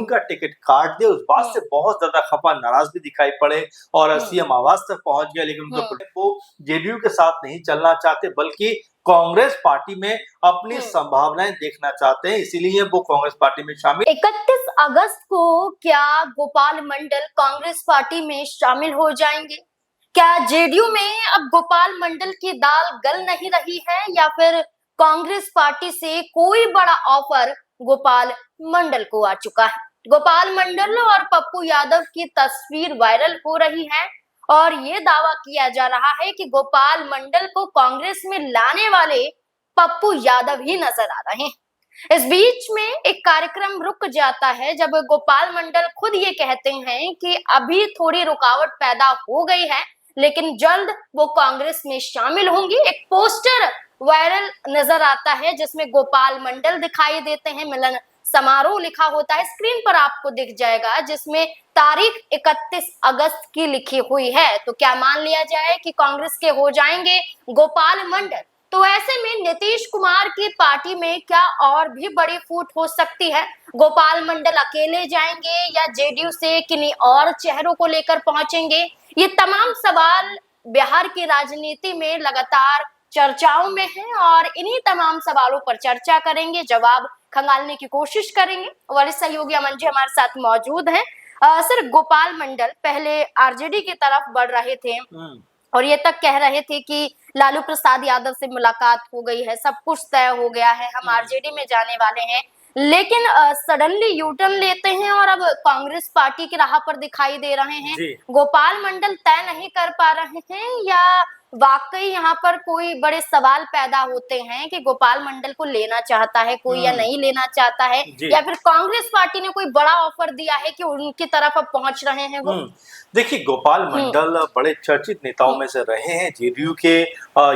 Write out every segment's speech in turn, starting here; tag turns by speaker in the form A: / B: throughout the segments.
A: उनका टिकट काट दिया। उस बात से बहुत ज्यादा खफा नाराज भी दिखाई पड़े और सीएम आवास तक पहुंच गया, लेकिन उनके प्रोटेस्ट को जेडीयू के साथ नहीं चलना चाहते बल्कि कांग्रेस पार्टी में अपनी संभावनाएं देखना चाहते हैं, इसीलिए वो कांग्रेस पार्टी में शामिल।
B: 31 अगस्त को क्या गोपाल मंडल कांग्रेस पार्टी में शामिल हो जाएंगे? क्या जेडीयू में अब गोपाल मंडल की दाल गल नहीं रही है या फिर कांग्रेस पार्टी से कोई बड़ा ऑफर गोपाल मंडल को आ चुका है? गोपाल मंडल और पप्पू यादव की तस्वीर वायरल हो रही है और ये दावा किया जा रहा है कि गोपाल मंडल को कांग्रेस में लाने वाले पप्पू यादव ही नजर आ रहे हैं। इस बीच में एक कार्यक्रम रुक जाता है जब गोपाल मंडल खुद ये कहते हैं कि अभी थोड़ी रुकावट पैदा हो गई है, लेकिन जल्द वो कांग्रेस में शामिल होंगी। एक पोस्टर वायरल नजर आता है जिसमें गोपाल मंडल दिखाई देते हैं, मिलन समारोह लिखा होता है, स्क्रीन पर आपको दिख जाएगा, जिसमें तारीख 31 अगस्त की लिखी हुई है। तो क्या मान लिया जाए कि कांग्रेस के हो जाएंगे गोपाल मंडल? तो ऐसे में नीतीश कुमार की पार्टी में क्या और भी बड़ी फूट हो सकती है? गोपाल मंडल अकेले जाएंगे या जेडीयू से किन्हीं और चेहरों को लेकर पहुंचेंगे? ये तमाम सवाल बिहार की राजनीति में लगातार चर्चाओं में है और इन्हीं तमाम सवालों पर चर्चा करेंगे, जवाब खंगालने की कोशिश करेंगे। वरिष्ठ सहयोगी अमन जी हमारे साथ मौजूद हैं। सर, गोपाल मंडल पहले आरजेडी की तरफ बढ़ रहे थे और ये तक कह रहे थे कि लालू प्रसाद यादव से मुलाकात हो गई है, सब कुछ तय हो गया है, हम आरजेडी में जाने वाले हैं, लेकिन सडनली यू टर्न लेते हैं और अब कांग्रेस पार्टी की राह पर दिखाई दे रहे हैं। गोपाल मंडल तय नहीं कर पा रहे हैं या वाकई यहाँ पर कोई बड़े सवाल पैदा होते हैं कि गोपाल मंडल को लेना चाहता है कोई या नहीं लेना चाहता है, या फिर कांग्रेस पार्टी ने कोई बड़ा ऑफर दिया है कि उनकी तरफ अब पहुंच रहे हैं वो?
A: देखिए, गोपाल मंडल बड़े चर्चित नेताओं में से रहे हैं जेडीयू के।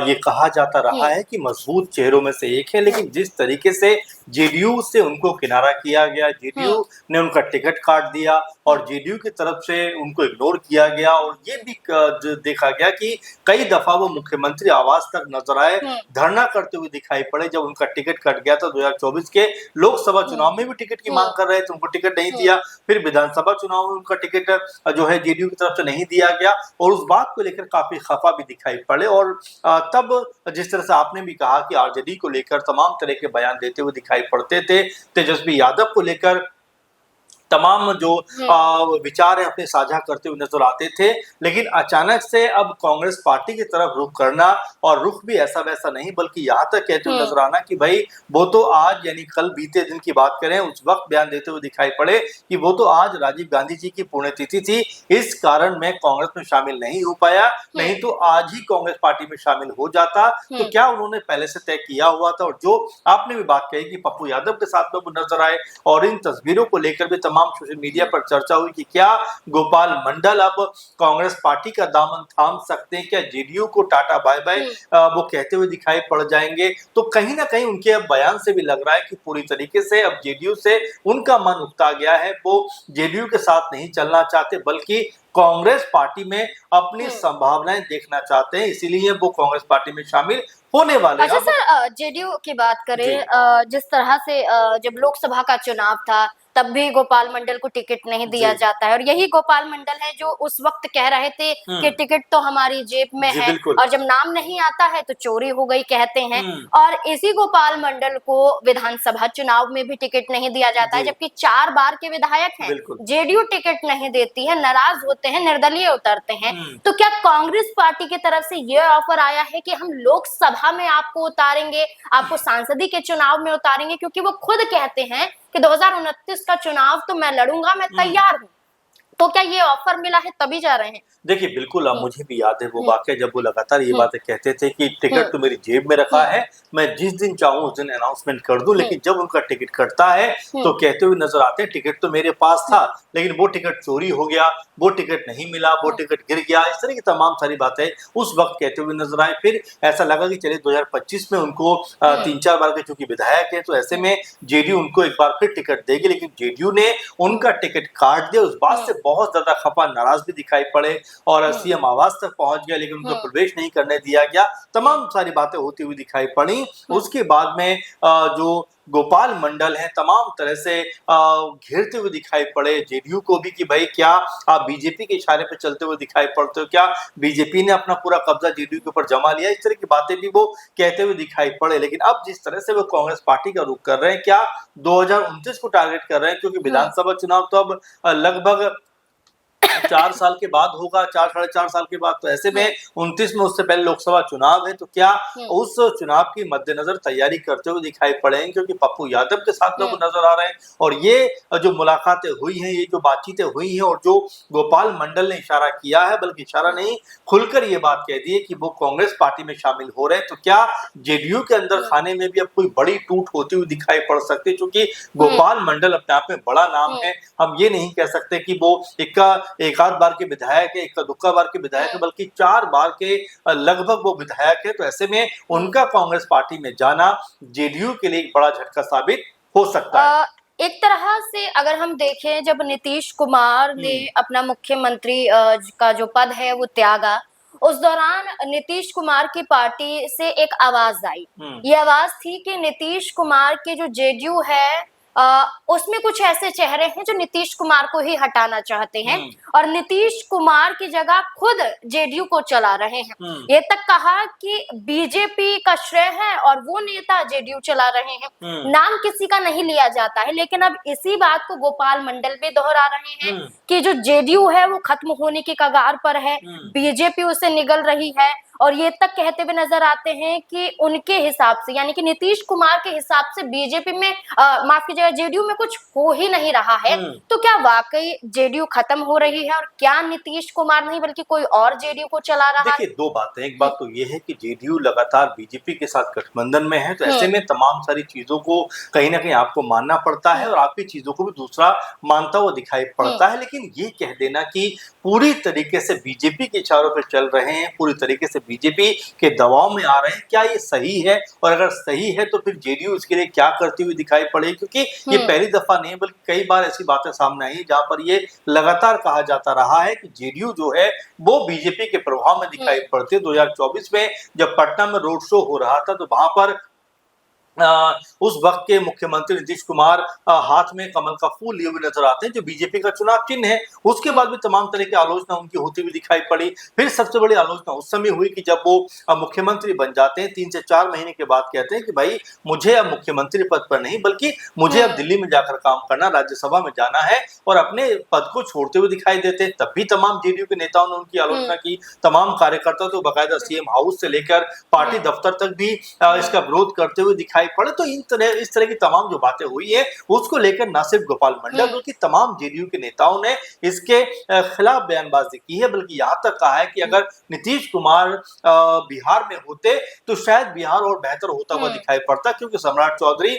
A: ये कहा जाता रहा है कि मजबूत चेहरों में से एक है, लेकिन जिस तरीके से जेडीयू से उनको किनारा किया गया, जेडीयू ने उनका टिकट काट दिया और जेडीयू की तरफ से उनको इग्नोर किया गया, और ये भी देखा गया कि कई दफा वो मुख्यमंत्री आवास तक नजर आए, धरना करते हुए दिखाई पड़े जब उनका टिकट कट गया था। 2024 के लोकसभा चुनाव में भी टिकट की मांग कर रहे थे, उनको टिकट नहीं दिया। फिर विधानसभा चुनाव में उनका टिकट जो है जेडीयू की तरफ से नहीं दिया गया और उस बात को लेकर काफी खफा भी दिखाई पड़े। और तब जिस तरह से आपने भी कहा कि आरजेडी को लेकर तमाम तरह के बयान देते हुए दिखाई पड़ते थे, तेजस्वी यादव को लेकर तमाम जो विचार है अपने साझा करते हुए नजर आते थे, लेकिन अचानक से अब कांग्रेस पार्टी की तरफ रुख करना, और रुख भी ऐसा वैसा नहीं बल्कि यहाँ तक कहते हुए नजर आना कि भाई वो तो आज यानी कल बीते दिन की बात करें उस वक्त बयान देते हुए दिखाई पड़े कि वो तो आज राजीव गांधी जी की पुण्यतिथि थी, इस कारण मैं कांग्रेस में शामिल नहीं हो पाया, नहीं तो आज ही कांग्रेस पार्टी में शामिल हो जाता। तो क्या उन्होंने पहले से तय किया हुआ था? और जो आपने भी बात कही कि पप्पू यादव के साथ में वो नजर आए और इन तस्वीरों को लेकर भी तमाम सोशल मीडिया पर चर्चा हुई कि क्या गोपाल मंडल अब कांग्रेस पार्टी का दामन थाम सकते हैं, क्या जेडीयू को टाटा बाय बाय वो कहते हुए दिखाई पड़ जाएंगे? तो कहीं ना कहीं उनके अब बयान से भी लग रहा है कि पूरी तरीके से अब जेडीयू से उनका मन उकता गया है, वो जेडीयू के साथ नहीं चलना चाहते बल्कि कांग्रेस पार्टी में अपनी संभावनाएं देखना चाहते हैं, इसीलिए वो कांग्रेस पार्टी में शामिल होने वाले।
B: अच्छा सर, जेडीयू की बात करें, जिस तरह से जब लोकसभा का चुनाव था तब भी गोपाल मंडल को टिकट नहीं दिया जाता है और यही गोपाल मंडल है जो उस वक्त कह रहे थे कि टिकट तो हमारी जेब में है और जब नाम नहीं आता है तो चोरी हो गई कहते हैं। और इसी गोपाल मंडल को विधानसभा चुनाव में भी टिकट नहीं दिया जाता है, जबकि 4 बार के विधायक हैं। जेडीयू टिकट नहीं देती है, नाराज होते हैं, निर्दलीय उतरते हैं। तो क्या कांग्रेस पार्टी की तरफ से ये ऑफर आया है कि हम लोकसभा में आपको उतारेंगे, आपको सांसदी के चुनाव में उतारेंगे, क्योंकि वो खुद कहते हैं कि 2029 का चुनाव तो मैं लड़ूंगा, मैं तैयार हूं? तो क्या ये ऑफर मिला है तभी जा रहे हैं?
A: देखिए बिल्कुल, अब मुझे भी याद है वो वाकया जब वो लगातार ये बातें कहते थे कि टिकट तो मेरी जेब में रखा है, मैं जिस दिन चाहूं उस दिन अनाउंसमेंट कर दूं, लेकिन जब उनका टिकट कटता है तो कहते हुए नजर आते हैं टिकट तो मेरे पास था लेकिन वो टिकट चोरी हो गया, वो टिकट नहीं मिला, वो टिकट गिर गया, इस तरह की तमाम सारी बातें उस वक्त कहते हुए नजर आए। फिर ऐसा लगा कि चलिए 2025 में उनको 3-4 बार के चूंकि विधायक है तो ऐसे में जेडीयू उनको एक बार फिर टिकट देगी, लेकिन जेडीयू ने उनका टिकट काट दिया। उस बात से बहुत ज्यादा खफा नाराज भी दिखाई पड़े और सीएम आवास तक पहुंच गया, लेकिन उनको प्रवेश नहीं करने दिया गया, तमाम सारी बातें होती हुई दिखाई पड़ी। उसके बाद में जो गोपाल मंडल हैं तमाम तरह से घेरते हुए दिखाई पड़े जेडीयू को भी कि भाई क्या आप बीजेपी के इशारे पे चलते हुए दिखाई पड़ते हो, क्या बीजेपी ने अपना पूरा कब्जा जेडीयू के ऊपर जमा लिया, इस तरह की बातें भी वो कहते हुए दिखाई पड़े। लेकिन अब जिस तरह से वो कांग्रेस पार्टी का रुख कर रहे हैं, क्या 2029 को टारगेट कर रहे हैं, क्योंकि विधानसभा चुनाव तो अब लगभग 4 साल के बाद होगा, 4 साढ़े 4 साल के बाद, तो ऐसे में 29 में उससे पहले लोकसभा चुनाव है, तो क्या उस चुनाव की मद्देनजर तैयारी करते हुए दिखाई पड़ेंगे, क्योंकि पप्पू यादव के साथ लोग नजर आ रहे हैं। और ये जो मुलाकातें हुई हैं, ये जो बातचीतें हुई हैं, और जो गोपाल मंडल ने इशारा किया है, बल्कि इशारा नहीं खुलकर ये बात कह दी है कि वो कांग्रेस पार्टी में शामिल हो रहे हैं, तो क्या जेडीयू के अंदर खाने में भी अब कोई बड़ी टूट होती हुई दिखाई पड़ सकती है, क्योंकि गोपाल मंडल अपने आप में बड़ा नाम है। हम ये नहीं कह सकते कि वो एक आध बार के विधायक है, इक्का दुक्का बार के विधायक है, बल्कि 4 बार के लगभग वो विधायक है। तो ऐसे में उनका कांग्रेस पार्टी में जाना जेडीयू के लिए एक बड़ा झटका साबित हो सकता है।
B: एक तरह से अगर हम देखें, जब नीतीश कुमार ने अपना मुख्यमंत्री का जो पद है वो त्यागा, उस दौरान नीतीश कुमार की पार्टी से एक आवाज आई। ये आवाज थी कि नीतीश कुमार के जो जेडीयू है उसमें कुछ ऐसे चेहरे हैं जो नीतीश कुमार को ही हटाना चाहते हैं और नीतीश कुमार की जगह खुद जेडीयू को चला रहे हैं। ये तक कहा कि बीजेपी का श्रेय है और वो नेता जेडीयू चला रहे हैं। नाम किसी का नहीं लिया जाता है, लेकिन अब इसी बात को गोपाल मंडल भी दोहरा रहे हैं कि जो जेडीयू है वो खत्म होने की कगार पर है, बीजेपी उसे निगल रही है। और ये तक कहते हुए नजर आते हैं कि उनके हिसाब से, यानी कि नीतीश कुमार के हिसाब से बीजेपी में माफ कीजिएगा जेडीयू में कुछ हो ही नहीं रहा है। तो क्या वाकई जेडीयू खत्म हो रही है और क्या नीतीश कुमार नहीं बल्कि कोई और जेडीयू को चला रहा है?
A: देखिए, दो बातें, एक बात तो ये है कि जेडीयू लगातार बीजेपी के साथ गठबंधन में है, तो ऐसे में तमाम सारी चीजों को कहीं ना कहीं आपको मानना पड़ता है और आपकी चीजों को भी दूसरा मानता हुआ दिखाई पड़ता है। लेकिन ये कह देना कि पूरी तरीके से बीजेपी के इशारों पर चल रहे हैं, पूरी तरीके से बीजेपी के दबाव में आ रहे हैं, क्या ये सही है? और अगर सही है तो फिर जेडीयू इसके लिए क्या करती हुई दिखाई पड़े? क्योंकि ये पहली दफा नहीं है, बल्कि कई बार ऐसी बातें सामने आई जहां पर ये लगातार कहा जाता रहा है कि जेडीयू जो है वो बीजेपी के प्रभाव में दिखाई पड़ती है। 2024 में जब पटना में रोड शो हो रहा था, तो वहां पर उस वक्त के मुख्यमंत्री नीतीश कुमार हाथ में कमल का फूल लिए हुए नजर आते हैं, जो बीजेपी का चुनाव चिन्ह है। उसके बाद भी तमाम तरह की आलोचना उनकी होती हुई दिखाई पड़ी। फिर सबसे बड़ी आलोचना उस समय हुई कि जब वो मुख्यमंत्री बन जाते हैं, 3 से 4 महीने के बाद कहते हैं कि भाई मुझे अब मुख्यमंत्री पद पर नहीं, बल्कि मुझे अब दिल्ली में जाकर काम करना, राज्यसभा में जाना है, और अपने पद को छोड़ते हुए दिखाई देते हैं। तब भी तमाम जेडीयू के नेताओं ने उनकी आलोचना की, तमाम कार्यकर्ता तो बाकायदा सीएम हाउस से लेकर पार्टी दफ्तर तक भी इसका विरोध करते हुए दिखाई पड़े। तो इस तरह की तमाम जो बातें हुई है, उसको लेकर न सिर्फ गोपाल मंडल बल्कि तमाम जेडीयू के नेताओं ने इसके खिलाफ बयानबाजी की है, बल्कि यहाँ तक कहा है कि अगर नीतीश कुमार बिहार में होते तो शायद बिहार और बेहतर होता हुआ दिखाई पड़ता, क्योंकि सम्राट चौधरी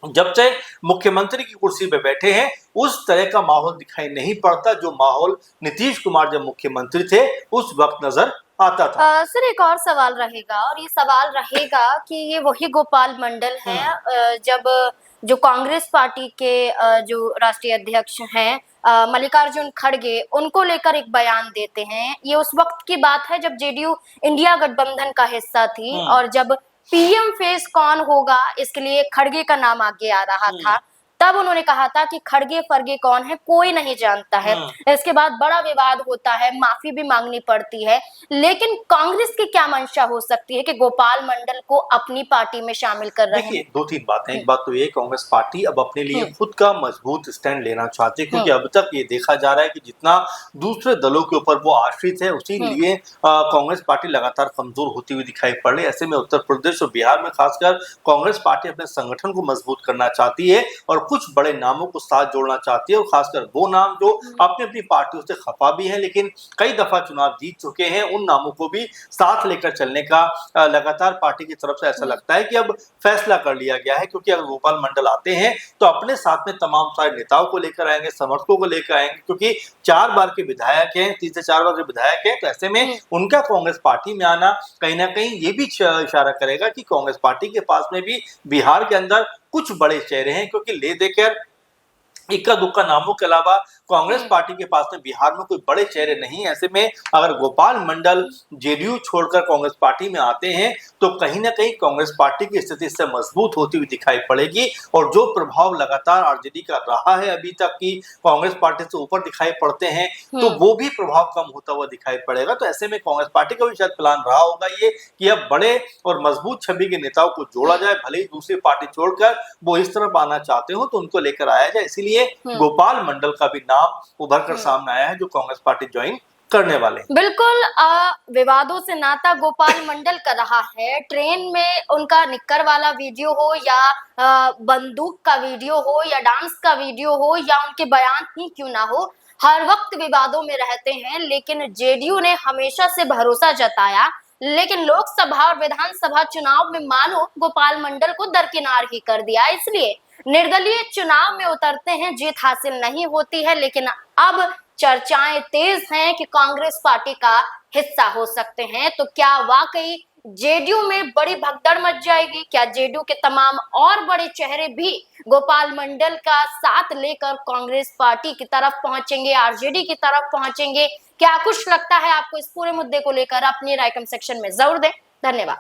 A: जब से मुख्यमंत्री की कुर्सी पे बैठे हैं उस तरह का माहौल दिखाई नहीं पड़ता जो माहौल नीतीश कुमार जब मुख्यमंत्री थे उस वक्त नजर आता था।
B: सर, एक और सवाल रहेगा, और ये सवाल रहेगा कि ये वही गोपाल मंडल है जब जो कांग्रेस पार्टी के जो राष्ट्रीय अध्यक्ष हैं मल्लिकार्जुन खड़गे, उनको लेकर एक बयान देते हैं। ये उस वक्त की बात है जब जेडीयू इंडिया गठबंधन का हिस्सा थी और जब पीएम फेस कौन होगा इसके लिए खड़गे का नाम आगे आ रहा था। तब उन्होंने कहा था कि खड़गे फरगे कौन है कोई नहीं जानता है। इसके बाद बड़ा विवाद होता है, माफी भी मांगनी पड़ती है। लेकिन कांग्रेस की क्या मंशा हो सकती है कि गोपाल मंडल को अपनी पार्टी में शामिल कर रहे हैं?
A: देखिए, 2-3 बातें। एक बात तो ये, कांग्रेस पार्टी अब अपने लिए खुद का मजबूत स्टैंड लेना चाहती है, क्योंकि अब तक ये देखा जा रहा है कि जितना दूसरे दलों के ऊपर वो आश्रित है, उसी लिए कांग्रेस पार्टी लगातार कमजोर होती हुई दिखाई पड़ रही है। ऐसे में उत्तर प्रदेश और बिहार में खासकर कांग्रेस पार्टी अपने संगठन को मजबूत करना चाहती है और कुछ बड़े नामों को साथ जोड़ना चाहती है, और खासकर वो नाम जो अपनी अपनी पार्टियों से खफा भी है लेकिन कई दफा चुनाव जीत चुके हैं, उन नामों को भी साथ लेकर चलने का लगातार पार्टी की तरफ से ऐसा लगता है कि अब फैसला कर लिया गया है। क्योंकि अगर गोपाल मंडल आते हैं तो अपने साथ में तमाम सारे नेताओं को लेकर आएंगे, समर्थकों को लेकर आएंगे, क्योंकि 4 बार के विधायक हैं, 3 से 4 बार के विधायक हैं। तो ऐसे में उनका कांग्रेस पार्टी में आना कहीं ना कहीं ये भी इशारा करेगा कि कांग्रेस पार्टी के पास में भी बिहार के अंदर कुछ बड़े चेहरे हैं, क्योंकि ले देकर इक्का दुक्का नामों के अलावा कांग्रेस पार्टी के पास में बिहार में कोई बड़े चेहरे नहीं है। ऐसे में अगर गोपाल मंडल जेडीयू छोड़कर कांग्रेस पार्टी में आते हैं तो कहीं ना कहीं कांग्रेस पार्टी की स्थिति इससे मजबूत होती हुई दिखाई पड़ेगी, और जो प्रभाव लगातार आरजेडी का रहा है अभी तक की कांग्रेस पार्टी से ऊपर दिखाई पड़ते हैं, तो वो भी प्रभाव कम होता हुआ दिखाई पड़ेगा। तो ऐसे में कांग्रेस पार्टी का भी शायद प्लान रहा होगा ये कि अब बड़े और मजबूत छवि के नेताओं को जोड़ा जाए, भले ही दूसरी पार्टी छोड़कर वो इस तरफ आना चाहते हो तो उनको लेकर आया जाए। इसीलिए गोपाल मंडल का भी नाम उभर कर सामने आया है जो कांग्रेस पार्टी ज्वाइन करने वाले हैं।
B: बिल्कुल विवादों से नाता गोपाल मंडल का रहा है। ट्रेन में उनका निक्कर वाला वीडियो हो या बंदूक का वीडियो हो या डांस का वीडियो हो या उनके बयान ही क्यों ना हो, हर वक्त विवादों में रहते हैं। लेकिन जेडीयू ने हमेशा से भरोसा जताया, लेकिन लोकसभा और विधानसभा चुनाव में मानो गोपाल मंडल को दरकिनार ही कर दिया। इसलिए निर्दलीय चुनाव में उतरते हैं, जीत हासिल नहीं होती है। लेकिन अब चर्चाएं तेज हैं कि कांग्रेस पार्टी का हिस्सा हो सकते हैं। तो क्या वाकई जेडीयू में बड़ी भगदड़ मच जाएगी? क्या जेडीयू के तमाम और बड़े चेहरे भी गोपाल मंडल का साथ लेकर कांग्रेस पार्टी की तरफ पहुंचेंगे, आरजेडी की तरफ पहुंचेंगे? क्या कुछ लगता है आपको इस पूरे मुद्दे को लेकर? अपनी राय कमेंट सेक्शन में जरूर दें। धन्यवाद।